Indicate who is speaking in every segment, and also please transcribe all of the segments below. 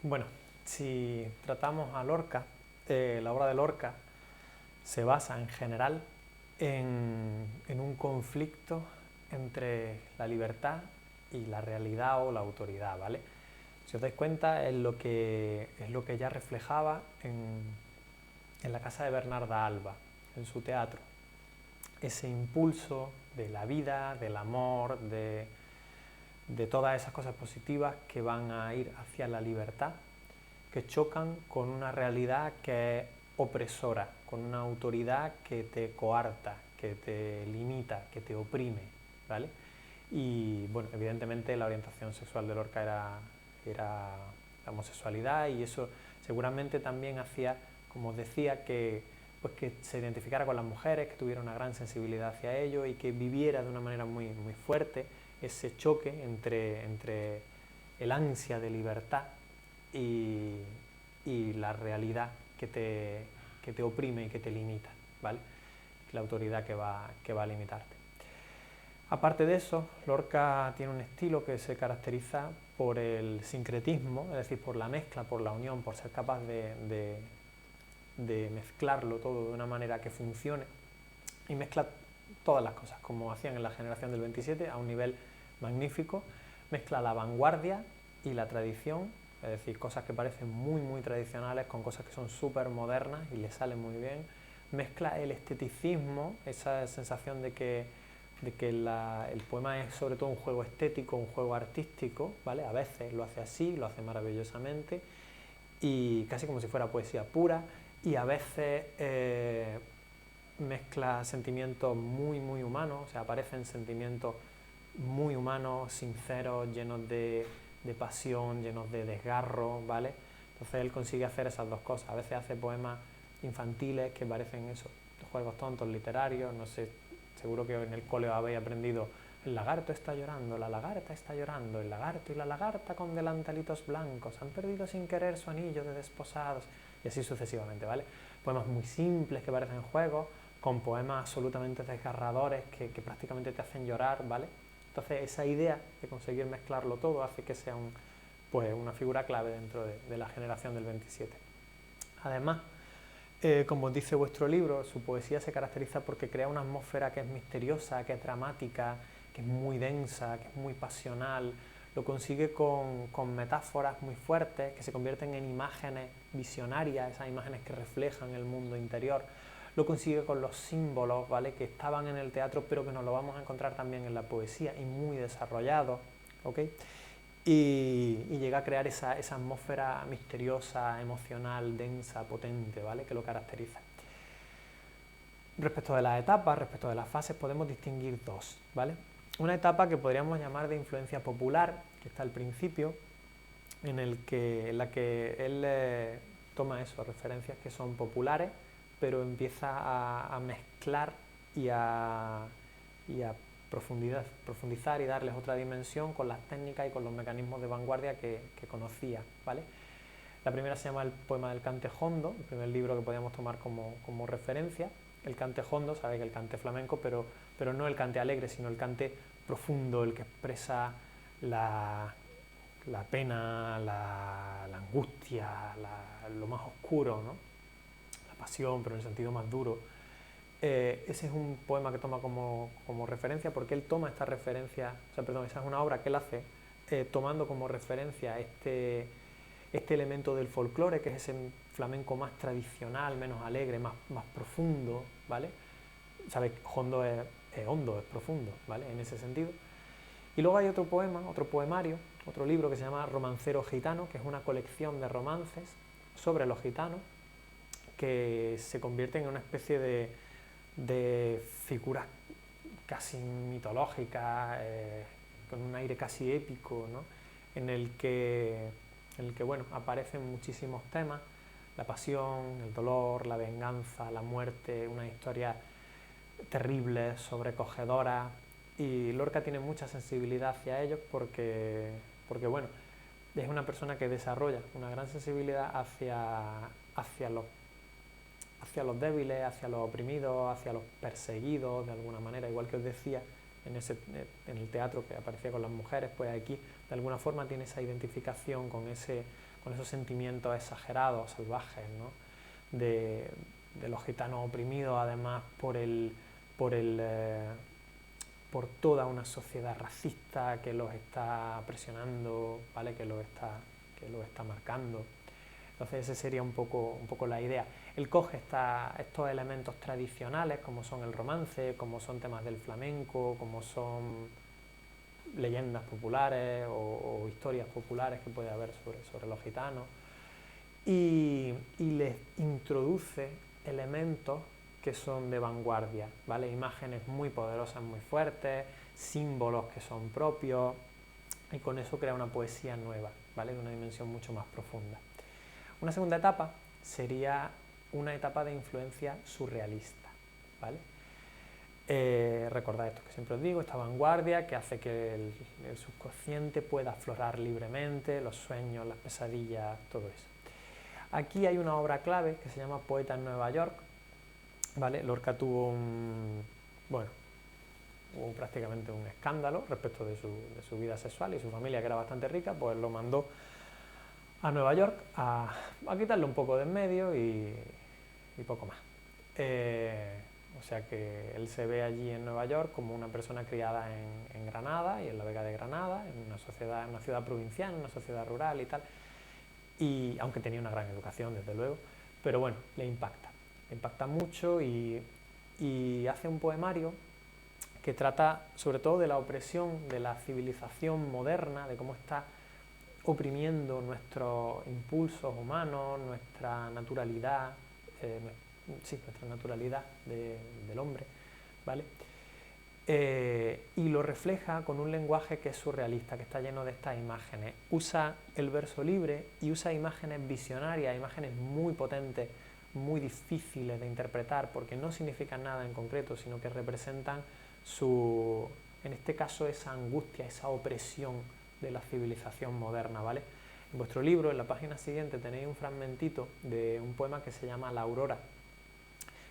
Speaker 1: Bueno, si tratamos a Lorca, la obra de Lorca se basa en general en un conflicto entre la libertad y la realidad o la autoridad, ¿vale? Si os dais cuenta, es lo que ya reflejaba en la casa de Bernarda Alba, en su teatro. Ese impulso de la vida, del amor, de todas esas cosas positivas que van a ir hacia la libertad, que chocan con una realidad que es opresora, con una autoridad que te coarta, que te limita, que te oprime, ¿vale? Y bueno, evidentemente la orientación sexual de Lorca era la homosexualidad, y eso seguramente también hacía, como os decía, pues que se identificara con las mujeres, que tuviera una gran sensibilidad hacia ello y que viviera de una manera muy, muy fuerte ese choque entre el ansia de libertad y, y la realidad que te oprime y que te limita, ¿vale? La autoridad que va a limitarte. Aparte de eso, Lorca tiene un estilo que se caracteriza por el sincretismo, es decir, por la mezcla, por la unión, por ser capaz de mezclarlo todo de una manera que funcione, y mezcla todas las cosas, como hacían en la generación del 27, a un nivel magnífico. Mezcla la vanguardia y la tradición, es decir, cosas que parecen muy, muy tradicionales con cosas que son súper modernas y le salen muy bien. Mezcla el esteticismo, esa sensación de que el poema es sobre todo un juego estético, un juego artístico, ¿vale? A veces lo hace así, lo hace maravillosamente, y casi como si fuera poesía pura, y a veces mezcla sentimientos muy, muy humanos, o sea, aparecen sentimientos muy humanos, sinceros, llenos de pasión, llenos de desgarro, ¿vale? Entonces él consigue hacer esas dos cosas. A veces hace poemas infantiles que parecen eso, juegos tontos literarios, no sé, seguro que en el cole habéis aprendido: el lagarto está llorando, la lagarta está llorando, el lagarto y la lagarta con delantalitos blancos han perdido sin querer su anillo de desposados, y así sucesivamente, ¿vale? Poemas muy simples que parecen juegos, con poemas absolutamente desgarradores que prácticamente te hacen llorar, ¿vale? Entonces esa idea de conseguir mezclarlo todo hace que sea pues una figura clave dentro de la generación del 27. Además, como dice vuestro libro, su poesía se caracteriza porque crea una atmósfera que es misteriosa, que es dramática, que es muy densa, que es muy pasional. Lo consigue con metáforas muy fuertes que se convierten en imágenes visionarias, esas imágenes que reflejan el mundo interior. Lo consigue con los símbolos, ¿vale?, que estaban en el teatro pero que nos lo vamos a encontrar también en la poesía, y muy desarrollados, ¿ok? Y llega a crear esa atmósfera misteriosa, emocional, densa, potente, ¿vale?, que lo caracteriza. Respecto de las etapas, respecto de las fases, podemos distinguir dos, ¿vale? Una etapa que podríamos llamar de influencia popular, que está al principio, en la que él toma eso, referencias que son populares, pero empieza a mezclar y a profundizar y darles otra dimensión con las técnicas y con los mecanismos de vanguardia que conocía, ¿vale? La primera se llama el poema del cante jondo, el primer libro que podíamos tomar como referencia. El cante jondo, sabéis que el cante flamenco, pero no el cante alegre, sino el cante profundo, el que expresa la pena, la angustia, lo más oscuro, ¿no? La pasión, pero en el sentido más duro. Ese es un poema que toma como referencia, porque él toma esta referencia, esa es una obra que él hace tomando como referencia este elemento del folclore, que es ese flamenco más tradicional, menos alegre, más profundo, ¿vale? Sabéis, hondo es hondo, es profundo, ¿vale?, en ese sentido. Y luego hay otro poema, otro poemario, otro libro que se llama Romancero Gitano, que es una colección de romances sobre los gitanos, que se convierten en una especie de figuras casi mitológicas, con un aire casi épico, ¿no?, en el que bueno, aparecen muchísimos temas: la pasión, el dolor, la venganza, la muerte, una historia terrible, sobrecogedora, y Lorca tiene mucha sensibilidad hacia ellos porque bueno, es una persona que desarrolla una gran sensibilidad hacia los débiles, hacia los oprimidos, hacia los perseguidos de alguna manera, igual que os decía en el teatro que aparecía con las mujeres, pues aquí de alguna forma tiene esa identificación con esos sentimientos exagerados, salvajes, ¿no? de los gitanos oprimidos, además por toda una sociedad racista que los está presionando, ¿vale? que los está marcando. Entonces esa sería un poco la idea. Él coge estos elementos tradicionales, como son el romance, como son temas del flamenco, como son leyendas populares o historias populares que puede haber sobre los gitanos, y les introduce elementos que son de vanguardia, ¿vale? Imágenes muy poderosas, muy fuertes, símbolos que son propios, y con eso crea una poesía nueva, ¿vale? De una dimensión mucho más profunda. Una segunda etapa sería una etapa de influencia surrealista, ¿vale? Recordad esto que siempre os digo, esta vanguardia que hace que el subconsciente pueda aflorar libremente, los sueños, las pesadillas, todo eso. Aquí hay una obra clave que se llama Poeta en Nueva York, ¿vale? Lorca tuvo hubo prácticamente un escándalo respecto de su vida sexual, y su familia, que era bastante rica, pues lo mandó a Nueva York a quitarle un poco de en medio y poco más. O sea que él se ve allí en Nueva York como una persona criada en Granada y en la Vega de Granada, en una ciudad provinciana, una sociedad rural y tal, y aunque tenía una gran educación, desde luego, pero bueno, le impacta mucho, y hace un poemario que trata sobre todo de la opresión de la civilización moderna, de cómo está oprimiendo nuestros impulsos humanos, nuestra naturalidad, nuestra naturalidad del hombre, ¿vale? Y lo refleja con un lenguaje que es surrealista, que está lleno de estas imágenes. Usa el verso libre y usa imágenes visionarias, imágenes muy potentes, muy difíciles de interpretar, porque no significan nada en concreto, sino que representan en este caso, esa angustia, esa opresión de la civilización moderna, ¿vale? En vuestro libro, en la página siguiente, tenéis un fragmentito de un poema que se llama La Aurora,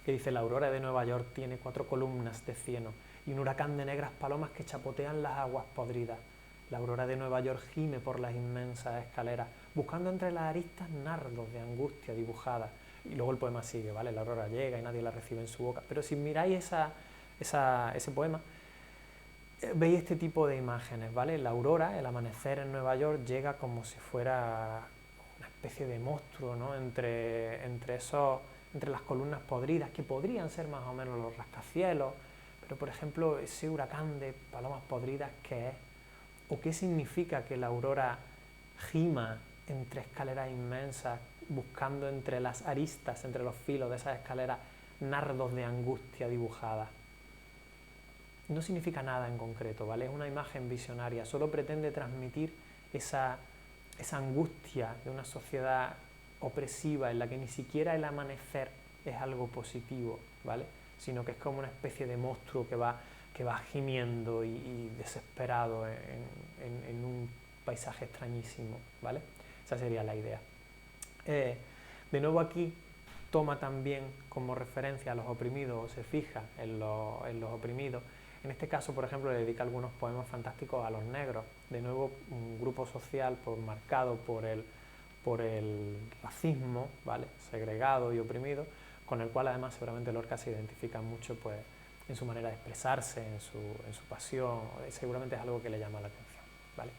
Speaker 1: que dice: la aurora de Nueva York tiene 4 columnas de cieno y un huracán de negras palomas que chapotean las aguas podridas. La aurora de Nueva York gime por las inmensas escaleras, buscando entre las aristas nardos de angustia dibujadas. Y luego el poema sigue, ¿vale? La aurora llega y nadie la recibe en su boca. Pero si miráis ese poema, veis este tipo de imágenes, ¿vale? La aurora, el amanecer en Nueva York, llega como si fuera una especie de monstruo, ¿no? entre las columnas podridas, que podrían ser más o menos los rascacielos, pero por ejemplo, ese huracán de palomas podridas, ¿qué es? ¿O qué significa que la aurora gima entre escaleras inmensas, buscando entre las aristas, entre los filos de esas escaleras, nardos de angustia dibujadas? No significa nada en concreto, ¿vale? Es una imagen visionaria, solo pretende transmitir esa angustia de una sociedad opresiva en la que ni siquiera el amanecer es algo positivo, ¿vale? Sino que es como una especie de monstruo que va gimiendo y desesperado en un paisaje extrañísimo, ¿vale? Esa sería la idea. De nuevo aquí toma también como referencia a los oprimidos, o se fija en los oprimidos. En este caso, por ejemplo, le dedica algunos poemas fantásticos a los negros. De nuevo, un grupo social marcado por el racismo, ¿vale? Segregado y oprimido, con el cual además seguramente Lorca se identifica mucho, pues, en su manera de expresarse, en su pasión. Seguramente es algo que le llama la atención, ¿vale?